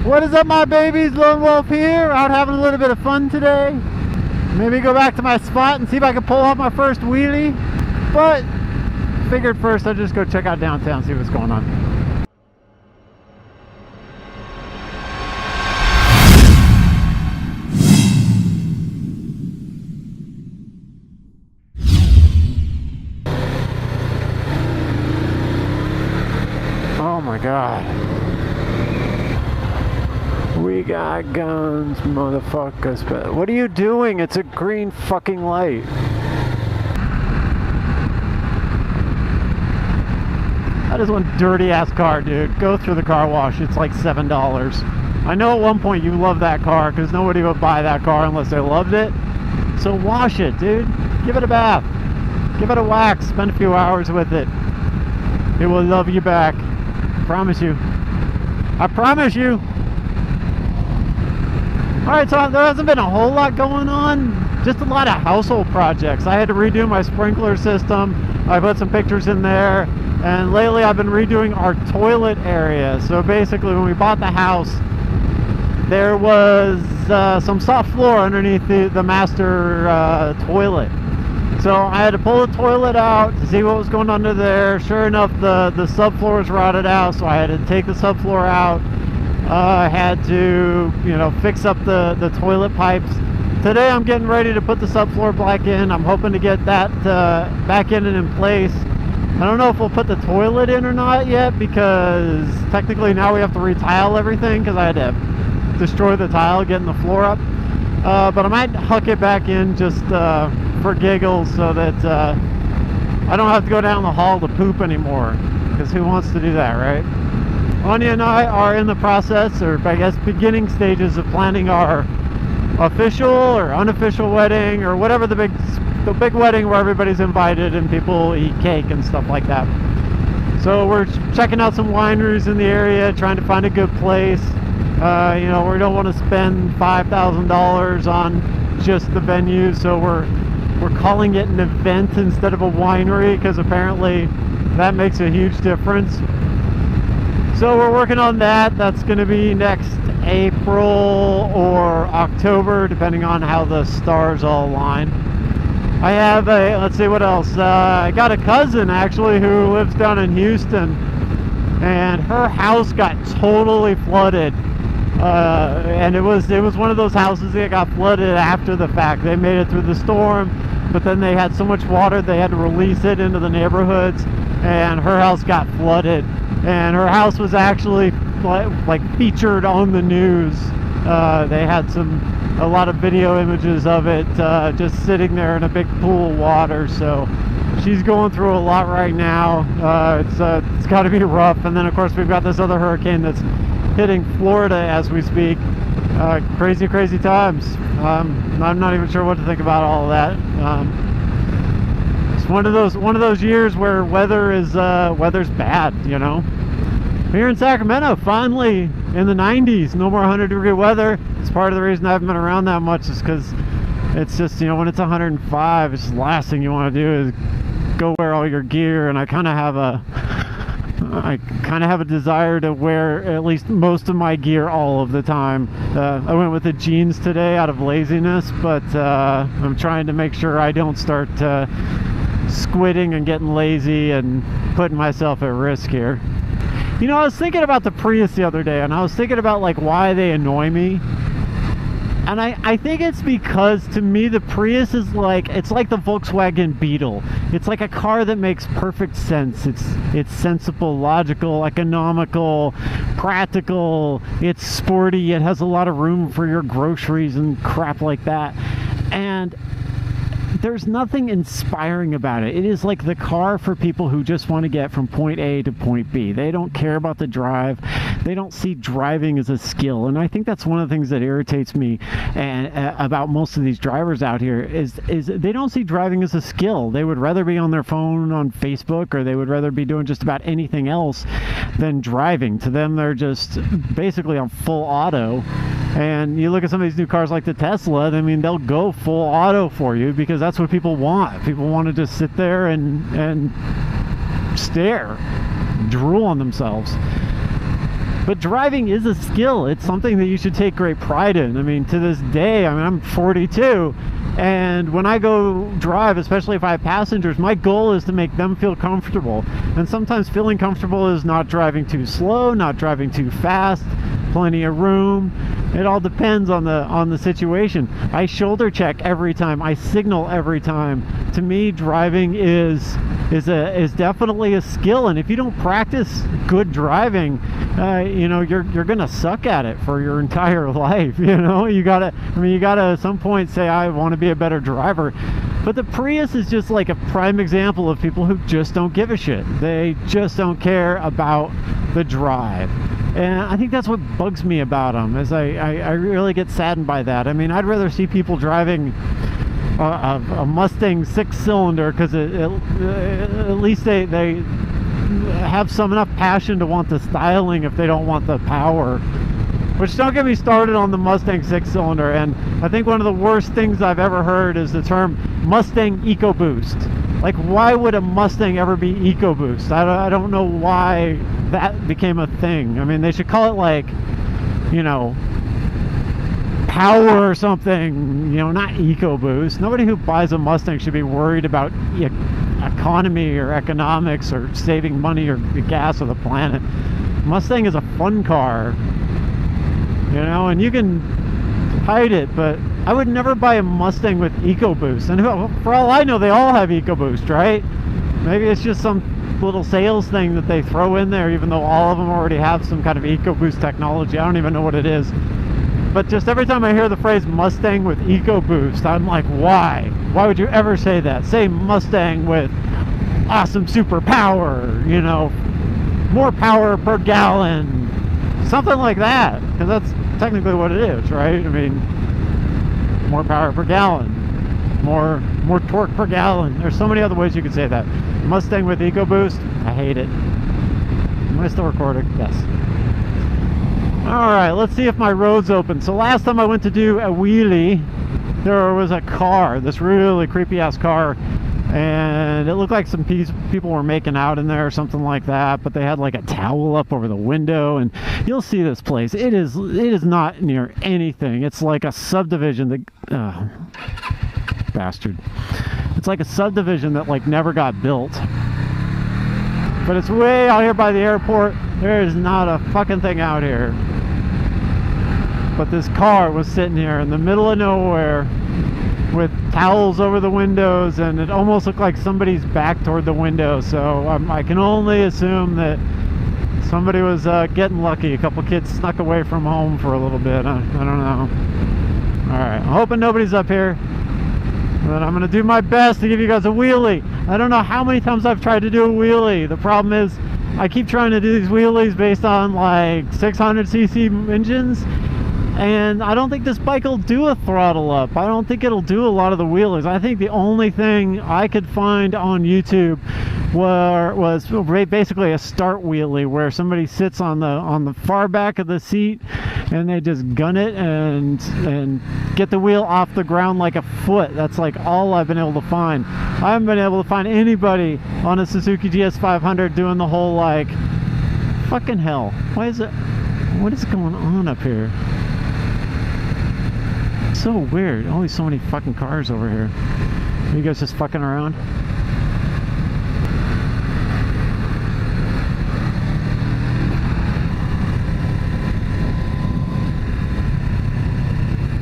What is up, my babies? Lone Wolf here, out having a little bit of fun today. Maybe go back to my spot and see if I can pull off my first wheelie. But figured first I'd just go check out downtown, see what's going on. Oh my God. We got guns, motherfuckers. But what are you doing? It's a green fucking light. That is one dirty ass car, dude. Go through the car wash. It's like $7. I know at one point you loved that car because nobody would buy that car unless they loved it. So wash it, dude. Give it a bath. Give it a wax. Spend a few hours with it. It will love you back. Promise you. I promise you. Alright, so there hasn't been a whole lot going on. Just a lot of household projects. I had to redo my sprinkler system. I put some pictures in there. And lately I've been redoing our toilet area. So basically when we bought the house, there was some soft floor underneath the master toilet. So I had to pull the toilet out to see what was going under there. Sure enough, the subfloor was rotted out, so I had to take the subfloor out. I had to, fix up the toilet pipes. Today I'm getting ready to put the subfloor back in. I'm hoping to get that back in and in place. I don't know if we'll put the toilet in or not yet, because technically now we have to retile everything because I had to destroy the tile getting the floor up. But I might huck it back in just for giggles so that I don't have to go down the hall to poop anymore, because who wants to do that, right? Anya and I are in the process, or I guess beginning stages, of planning our official or unofficial wedding, or whatever the big wedding where everybody's invited and people eat cake and stuff like that. So we're checking out some wineries in the area, trying to find a good place. We don't want to spend $5,000 on just the venue, so we're calling it an event instead of a winery, because apparently that makes a huge difference. So we're working on that. That's going to be next April or October, depending on how the stars all align. I have let's see what else. I got a cousin actually who lives down in Houston, and her house got totally flooded. And it was one of those houses that got flooded after the fact. They made it through the storm, but then they had so much water they had to release it into the neighborhoods, and her house got flooded. And her house was actually like featured on the news. They had a lot of video images of it just sitting there in a big pool of water. So she's going through a lot right now. It's got to be rough. And then of course we've got this other hurricane that's hitting Florida as we speak. Crazy times. I'm not even sure what to think about all of that. It's one of those years where weather's bad, Here in Sacramento, finally in the 90s, no more 100-degree weather. It's part of the reason I haven't been around that much, is because it's just, when it's 105, it's the last thing you want to do is go wear all your gear. And I kind of have a desire to wear at least most of my gear all of the time. I went with the jeans today out of laziness, but I'm trying to make sure I don't start squidding and getting lazy and putting myself at risk here. I was thinking about the Prius the other day, and I was thinking about why they annoy me. And I think it's because, to me, the Prius is it's like the Volkswagen Beetle. It's like a car that makes perfect sense. It's sensible, logical, economical, practical. It's sporty. It has a lot of room for your groceries and crap like that. And there's nothing inspiring about it. It is like the car for people who just want to get from point A to point B. They don't care about the drive. They don't see driving as a skill. And I think that's one of the things that irritates me about most of these drivers out here is they don't see driving as a skill. They would rather be on their phone on Facebook, or they would rather be doing just about anything else than driving. To them, they're just basically on full auto. And you look at some of these new cars like the Tesla, they'll go full auto for you because that's what people want. People want to just sit there and stare, drool on themselves. But driving is a skill. It's something that you should take great pride in. I mean, to this day, I mean, I'm 42, and when I go drive, especially if I have passengers, my goal is to make them feel comfortable. And sometimes feeling comfortable is not driving too slow, not driving too fast, plenty of room. It all depends on the situation. I shoulder check every time. I signal every time. To me, driving is definitely a skill, and if you don't practice good driving, you know, you're gonna suck at it for your entire life. You know, you gotta at some point say, I want to be a better driver. But the Prius is just like a prime example of people who just don't give a shit. They just don't care about the drive. And I think that's what bugs me about them, is I really get saddened by that. I mean, I'd rather see people driving a Mustang 6-cylinder, because at least they have some enough passion to want the styling if they don't want the power. Which, don't get me started on the Mustang 6-cylinder, and I think one of the worst things I've ever heard is the term Mustang EcoBoost. Like, why would a Mustang ever be EcoBoost? I don't know why that became a thing. I mean, they should call it, like, you know, Power or something, you know, not EcoBoost. Nobody who buys a Mustang should be worried about economy or economics or saving money or the gas or the planet. Mustang is a fun car, you know, and you can hide it, but I would never buy a Mustang with EcoBoost. And for all I know, they all have EcoBoost, right? Maybe it's just some little sales thing that they throw in there, even though all of them already have some kind of EcoBoost technology. I don't even know what it is. But just every time I hear the phrase Mustang with EcoBoost, I'm like, why? Why would you ever say that? Say Mustang with awesome superpower, you know, more power per gallon, something like that, because that's technically what it is, right? I mean, more power per gallon, more torque per gallon. There's so many other ways you could say that. Mustang with EcoBoost, I hate it. Am I still recording? Yes. Alright, let's see if my road's open. So last time I went to do a wheelie, there was a car, this really creepy ass car, and it looked like some people were making out in there or something like that, but they had like a towel up over the window. And you'll see this place, it is not near anything. It's like a subdivision that bastard, it's like a subdivision that like never got built, but it's way out here by the airport. There is not a fucking thing out here. But this car was sitting here in the middle of nowhere with towels over the windows, and it almost looked like somebody's back toward the window. So I can only assume that somebody was getting lucky. A couple kids snuck away from home for a little bit. I don't know. Alright, I'm hoping nobody's up here. But I'm going to do my best to give you guys a wheelie. I don't know how many times I've tried to do a wheelie. The problem is I keep trying to do these wheelies based on like 600cc engines, and I don't think this bike will do a throttle up. I don't think it'll do a lot of the wheelies. I think the only thing I could find on YouTube was basically a start wheelie, where somebody sits on the far back of the seat and they just gun it and get the wheel off the ground like a foot. That's like all I've been able to find. I haven't been able to find anybody on a Suzuki GS500 doing the whole, like, fucking hell. What is going on up here? So weird. Always so many fucking cars over here. Are you guys just fucking around?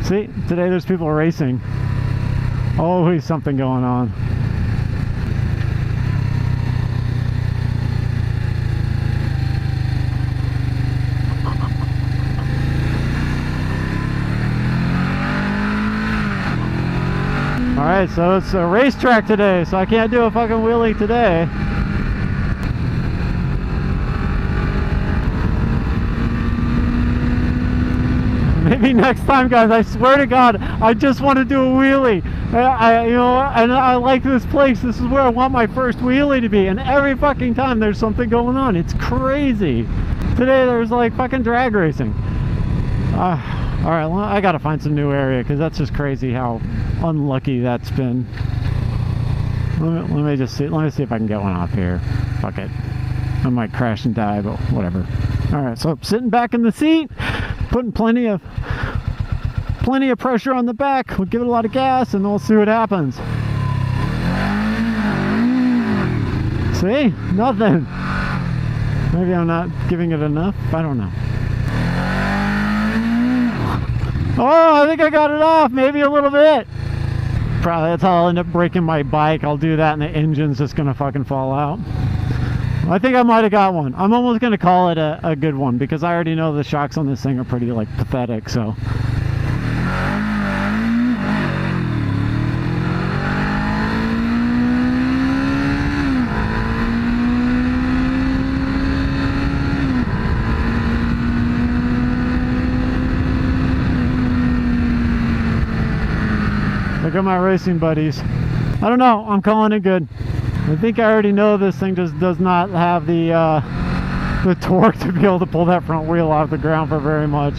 See, today there's people racing. Always something going on. Alright, so it's a racetrack today, so I can't do a fucking wheelie today. Maybe next time, guys. I swear to God, I just want to do a wheelie. You know, and I like this place. This is where I want my first wheelie to be. And every fucking time there's something going on. It's crazy. Today there's like fucking drag racing. Alright, well, I gotta find some new area, because that's just crazy how unlucky that's been. Let me see if I can get one off here. Fuck it. I might crash and die, but whatever. All right, so sitting back in the seat, putting plenty of pressure on the back. We'll give it a lot of gas and then we'll see what happens. See? Nothing. Maybe I'm not giving it enough. I don't know. Oh, I think I got it off. Maybe a little bit. Probably that's how I'll end up breaking my bike. I'll do that and the engine's just gonna fucking fall out. I think I might have got one. I'm almost gonna call it a good one because I already know the shocks on this thing are pretty like pathetic, so. Look at my racing buddies. I don't know, I'm calling it good. I think I already know this thing just does not have the torque to be able to pull that front wheel off the ground for very much.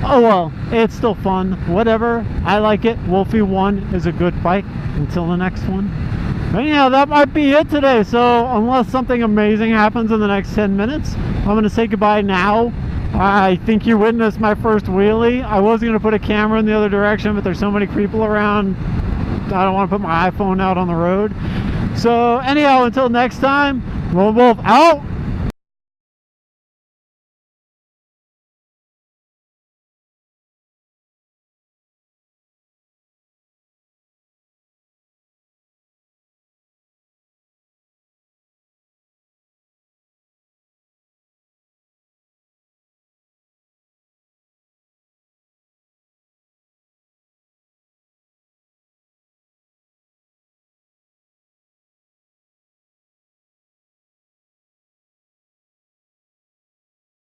Oh well, it's still fun, whatever. I like it. Wolfie 1 is a good bike. Until the next one. But anyhow, that might be it today. So unless something amazing happens in the next 10 minutes, I'm going to say goodbye now. I think you witnessed my first wheelie. I was going to put a camera in the other direction, but there's so many people around, I don't want to put my iPhone out on the road. So anyhow, until next time, Wolf out.